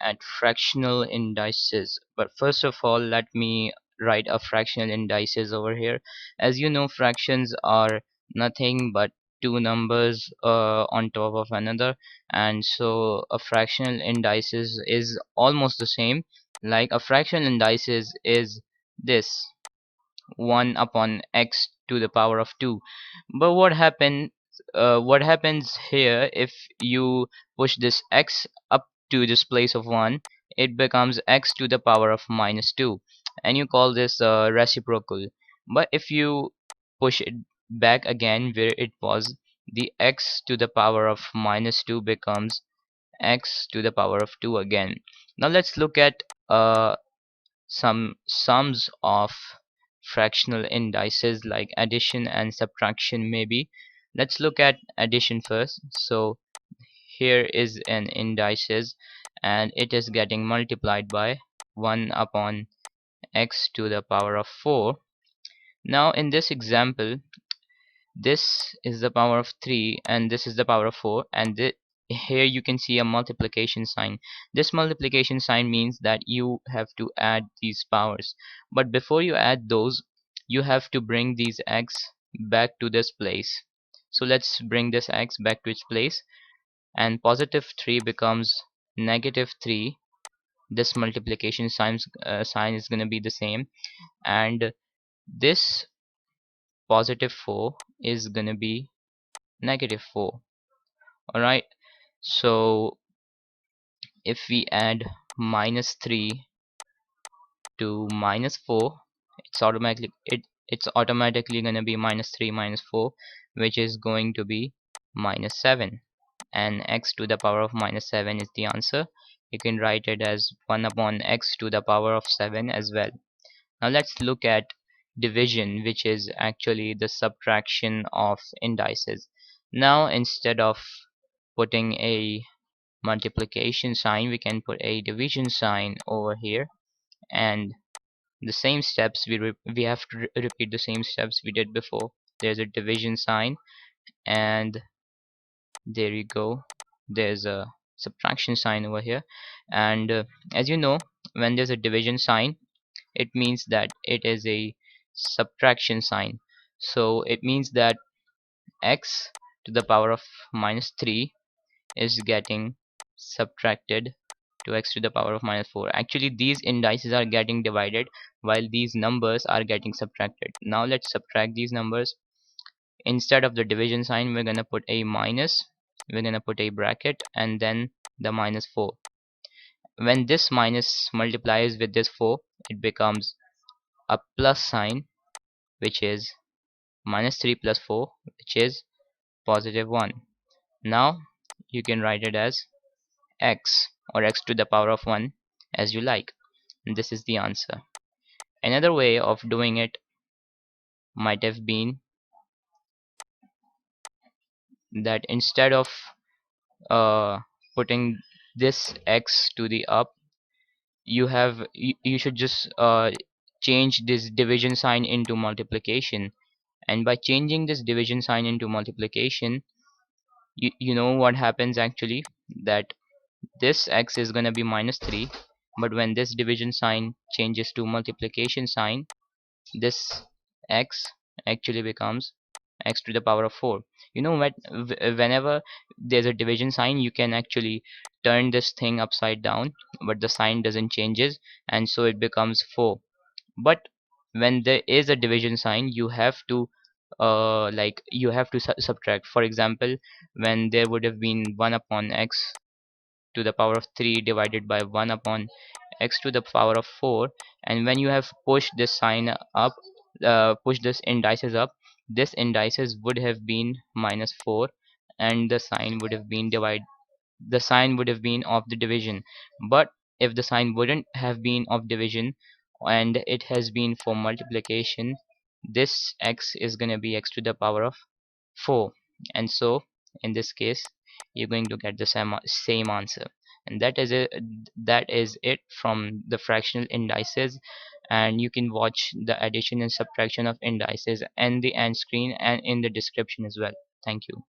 at fractional indices. But first of all, let me write a fractional indices over here. As you know, fractions are nothing but two numbers on top of another, and so a fractional indices is almost the same. Like a fractional indices is this 1 upon x to the power of 2. But what happens here if you push this x up to this place of 1, it becomes x to the power of minus 2, and you call this reciprocal. But if you push it back again where it was, the x to the power of minus 2 becomes x to the power of 2 again. Now let's look at some sums of fractional indices like addition and subtraction maybe. Let's look at addition first. So here is an indices, and it is getting multiplied by 1 upon x to the power of 4. Now in this example, this is the power of 3 and this is the power of 4, and here you can see a multiplication sign. This multiplication sign means that you have to add these powers, but before you add those, you have to bring these x back to this place. So let's bring this x back to its place, and positive 3 becomes negative 3. This multiplication sign is going to be the same, and this positive 4 is going to be negative 4. Alright, so if we add minus 3 to minus 4, it's automatically going to be minus 3 minus 4, which is going to be minus 7, and x to the power of minus 7 is the answer. You can write it as 1 upon x to the power of 7 as well. Now let's look at division, which is actually the subtraction of indices. Now instead of putting a multiplication sign, we can put a division sign over here, and the same steps we have to repeat the same steps we did before. There's a division sign, and there you go, there's a subtraction sign over here. And as you know, when there's a division sign, it means that it is a subtraction sign. So it means that x to the power of minus 3 is getting subtracted to x to the power of minus 4. Actually, these indices are getting divided while these numbers are getting subtracted. Now let's subtract these numbers. Instead of the division sign, we're gonna put a minus, we're gonna put a bracket, and then the minus 4. When this minus multiplies with this 4, it becomes a plus sign, which is minus 3 plus 4, which is positive 1. Now you can write it as x, or x to the power of 1, as you like. And this is the answer. Another way of doing it might have been that instead of uh, putting this x to the up, you should just change this division sign into multiplication. And by changing this division sign into multiplication, you know what happens actually, that this x is going to be minus 3, but when this division sign changes to multiplication sign, this x actually becomes x to the power of 4. You know what, whenever there's a division sign, you can actually turn this thing upside down, but the sign doesn't changes, and so it becomes 4. But when there is a division sign, you have to you have to subtract. For example, when there would have been 1 upon x to the power of 3 divided by 1 upon x to the power of 4, and when you have pushed this sign up, push this indices up, this indices would have been minus 4, and the sign would have been of the division. But if the sign wouldn't have been of division and it has been for multiplication, this x is going to be x to the power of 4, and so in this case you're going to get the same answer. And that is it from the fractional indices. And you can watch the addition and subtraction of indices and the end screen and in the description as well. Thank you.